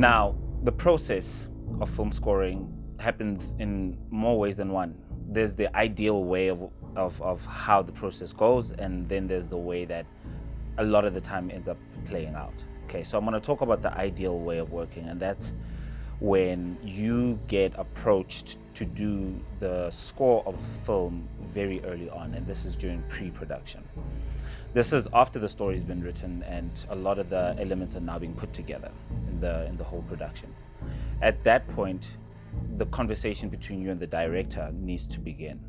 Now, the process of film scoring happens in more ways than one. There's the ideal way of how the process goes, and then there's the way that a lot of the time ends up playing out. Okay, so I'm going to talk about the ideal way of working, and that's when you get approached to do the score of film very early on, and this is during pre-production. This is after the story's been written and a lot of the elements are now being put together in the whole production. At that point, the conversation between you and the director needs to begin.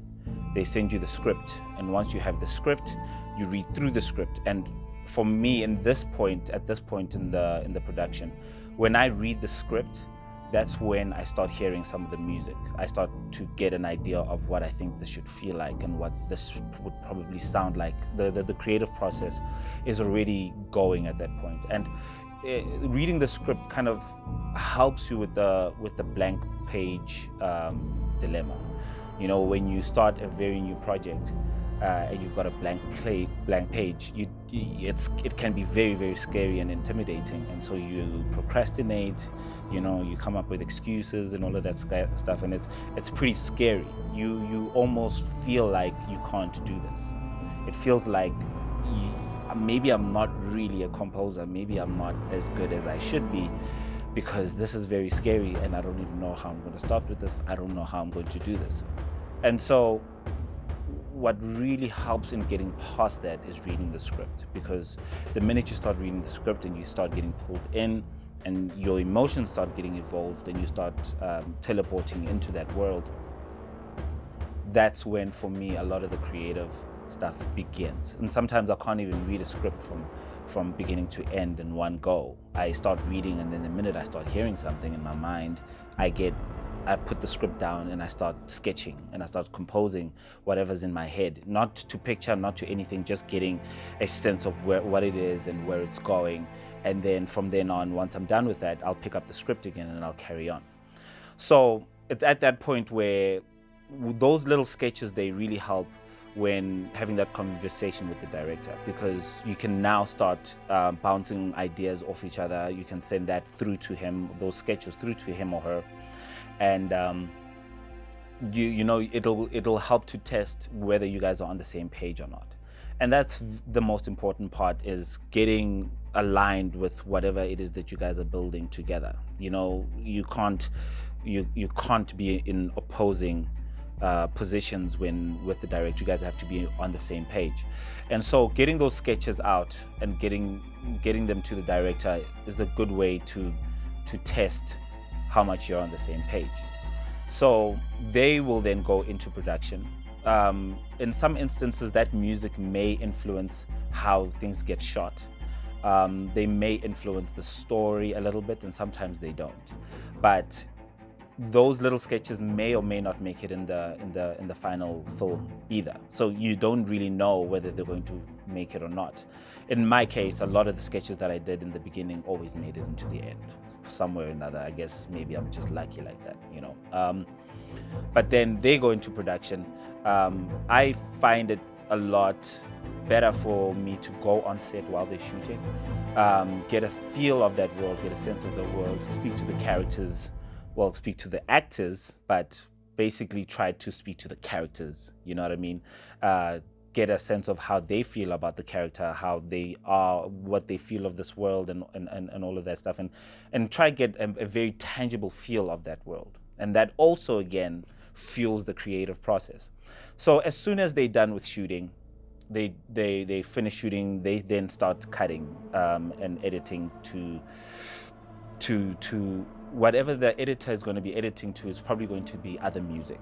They send you the script, and once you have the script, you read through the script. And for me, at this point in the production, when I read the script, that's when I start hearing some of the music. I start to get an idea of what I think this should feel like and what this would probably sound like. The creative process is already going at that point. And reading the script kind of helps you with the blank page dilemma. You know, when you start a very new project and you've got a blank page, it can be very, very scary and intimidating, and so you procrastinate. You know, you come up with excuses and all of that stuff, and it's pretty scary. You almost feel like you can't do this. It feels like maybe I'm not really a composer, maybe I'm not as good as I should be, because this is very scary and I don't even know how I'm going to start with this. I don't know how I'm going to do this. And so what really helps in getting past that is reading the script, because the minute you start reading the script and you start getting pulled in and your emotions start getting evolved and you start teleporting into that world, that's when, for me, a lot of the creative stuff begins. And sometimes I can't even read a script from beginning to end in one go. I start reading, and then the minute I start hearing something in my mind, I put the script down and I start sketching and I start composing whatever's in my head, not to picture, not to anything, just getting a sense of what it is and where it's going. And then from then on, once I'm done with that, I'll pick up the script again and I'll carry on. So it's at that point where those little sketches, they really help when having that conversation with the director, because you can now start bouncing ideas off each other. You can send that through to him, those sketches through to him or her, and you know, it'll help to test whether you guys are on the same page or not. And that's the most important part, is getting aligned with whatever it is that you guys are building together. You know, you can't be in opposing positions with the director. You guys have to be on the same page. And so getting those sketches out and getting them to the director is a good way to test how much you're on the same page. So they will then go into production. In some instances, that music may influence how things get shot. They may influence the story a little bit, and sometimes they don't. But those little sketches may or may not make it in the final film either. So you don't really know whether they're going to make it or not. In my case, a lot of the sketches that I did in the beginning always made it into the end, somewhere or another. I guess maybe I'm just lucky like that, you know. But then they go into production. I find it a lot better for me to go on set while they're shooting, get a feel of that world, get a sense of the world, speak to the characters, well, speak to the actors, but basically try to speak to the characters, you know what I mean? Get a sense of how they feel about the character, how they are, what they feel of this world, and all of that stuff, and try to get a very tangible feel of that world. And that also, again, fuels the creative process. So as soon as they're done with shooting, they finish shooting, they then start cutting and editing to whatever the editor is going to be editing to is probably going to be other music.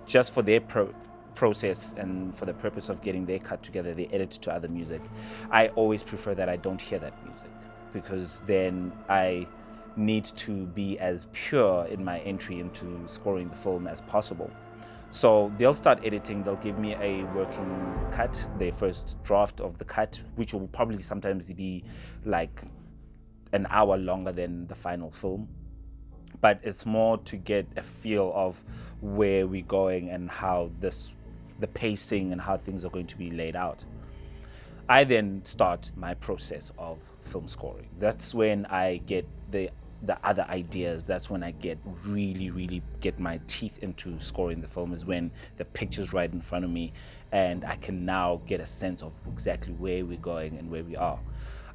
Just for their process and for the purpose of getting their cut together, they edit to other music. I always prefer that I don't hear that music, because then I need to be as pure in my entry into scoring the film as possible. So they'll start editing, they'll give me a working cut, their first draft of the cut, which will probably sometimes be like an hour longer than the final film. But it's more to get a feel of where we're going and how the pacing and how things are going to be laid out. I then start my process of film scoring. That's when I get the the other ideas. That's when I really get my teeth into scoring the film, is when the picture's right in front of me and I can now get a sense of exactly where we're going and where we are.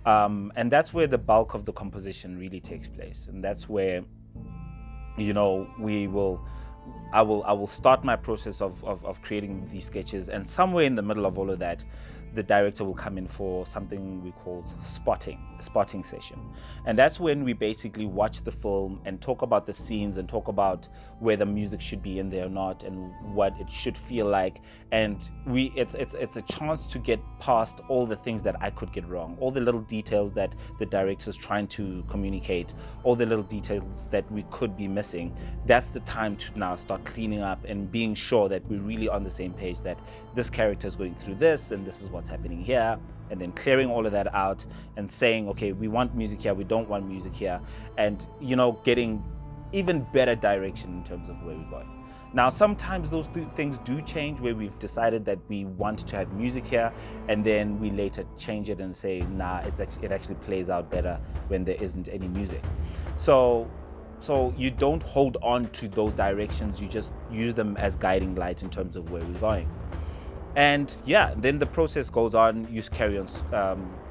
And that's where the bulk of the composition really takes place. And that's where, I will start my process of creating these sketches, and somewhere in the middle of all of that, the director will come in for something we call a spotting session. And that's when we basically watch the film and talk about the scenes and talk about where the music should be in there or not, and what it should feel like. And it's a chance to get past all the things that I could get wrong, all the little details that the director's trying to communicate, all the little details that we could be missing. That's the time to now start cleaning up and being sure that we're really on the same page, that this character is going through this and this is what's happening here, and then clearing all of that out and saying, okay, we want music here, we don't want music here, and getting even better direction in terms of where we're going. Now, sometimes those things do change, where we've decided that we want to have music here, and then we later change it and say, nah, it actually plays out better when there isn't any music. So you don't hold on to those directions, you just use them as guiding lights in terms of where we're going. And yeah, then the process goes on, you carry on,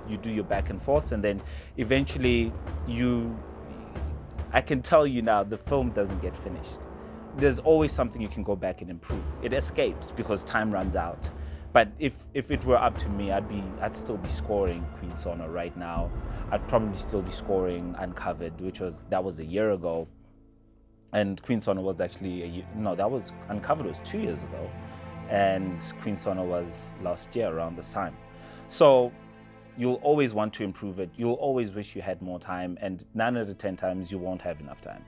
you do your back and forths, and then eventually I can tell you now, the film doesn't get finished. There's always something you can go back and improve. It escapes because time runs out. But if it were up to me, I'd still be scoring Queen Sono right now. I'd probably still be scoring Uncovered, that was a year ago. And Queen Sono was actually Uncovered was 2 years ago. And Queen Sono was last year around this time. So you'll always want to improve it. You'll always wish you had more time, and 9 out of 10 times you won't have enough time.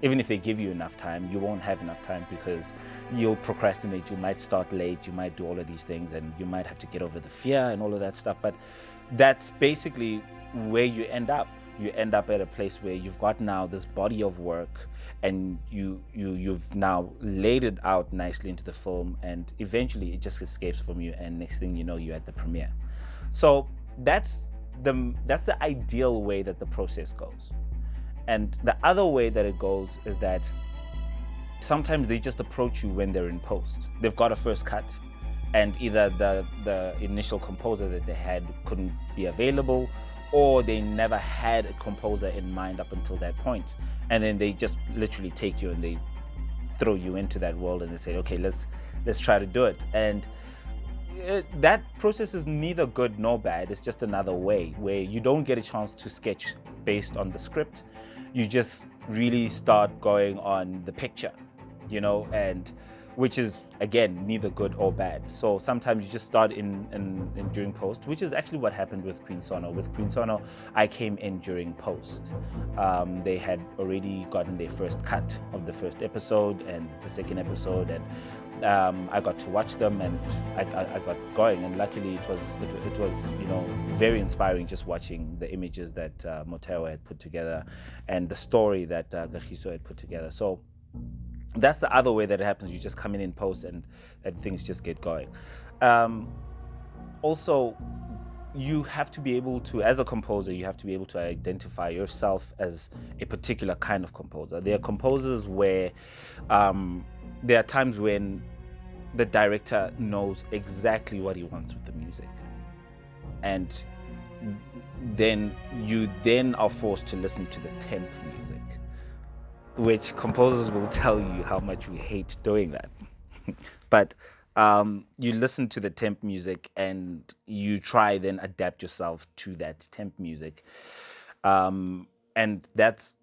Even if they give you enough time, you won't have enough time because you'll procrastinate, you might start late, you might do all of these things, and you might have to get over the fear and all of that stuff. But that's basically where you end up. You end up at a place where you've got now this body of work, and you've now laid it out nicely into the film, and eventually it just escapes from you, and next thing you know, you're at the premiere. So that's the ideal way that the process goes. And the other way that it goes is that sometimes they just approach you when they're in post. They've got a first cut, and either the initial composer that they had couldn't be available, or they never had a composer in mind up until that point. And then they just literally take you and they throw you into that world, and they say, okay, let's try to do it. And that process is neither good nor bad. It's just another way where you don't get a chance to sketch based on the script. You just really start going on the picture, and which is, again, neither good or bad. So sometimes you just start in during post, which is actually what happened with Queen Sono. With Queen Sono, I came in during post. They had already gotten their first cut of the first episode and the second episode, and I got to watch them, and I got going. And luckily, it was very inspiring just watching the images that Moteo had put together and the story that Gagiso had put together. So that's the other way that it happens. You just come in post, and things just get going. Also, you have to be able to, as a composer, you have to be able to identify yourself as a particular kind of composer. There are composers where there are times when the director knows exactly what he wants with the music, and then you are forced to listen to the temp music, which composers will tell you how much we hate doing that. But you listen to the temp music and you try then adapt yourself to that temp music. And that's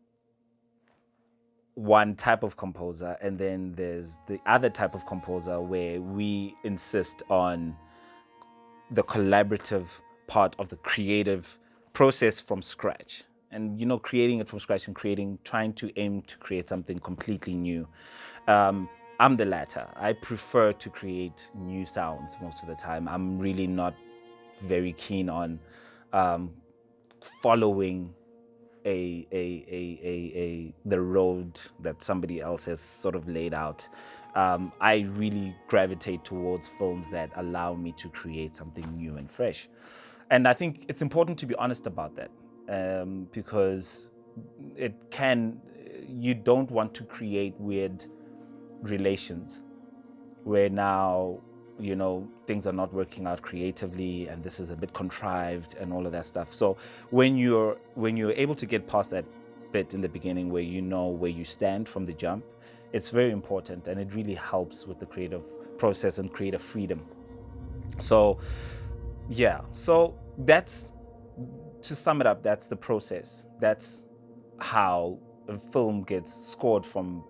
one type of composer. And then there's the other type of composer where we insist on the collaborative part of the creative process from scratch. And creating it from scratch and trying to aim to create something completely new. I'm the latter. I prefer to create new sounds most of the time. I'm really not very keen on following the road that somebody else has sort of laid out. I really gravitate towards films that allow me to create something new and fresh. And I think it's important to be honest about that. Because you don't want to create weird relations where now, things are not working out creatively and this is a bit contrived and all of that stuff. So when you're able to get past that bit in the beginning where you know where you stand from the jump, it's very important, and it really helps with the creative process and creative freedom. So yeah, so that's, to sum it up, that's the process. That's how a film gets scored from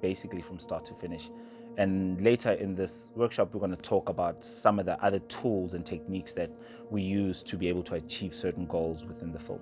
start to finish. And later in this workshop, we're going to talk about some of the other tools and techniques that we use to be able to achieve certain goals within the film.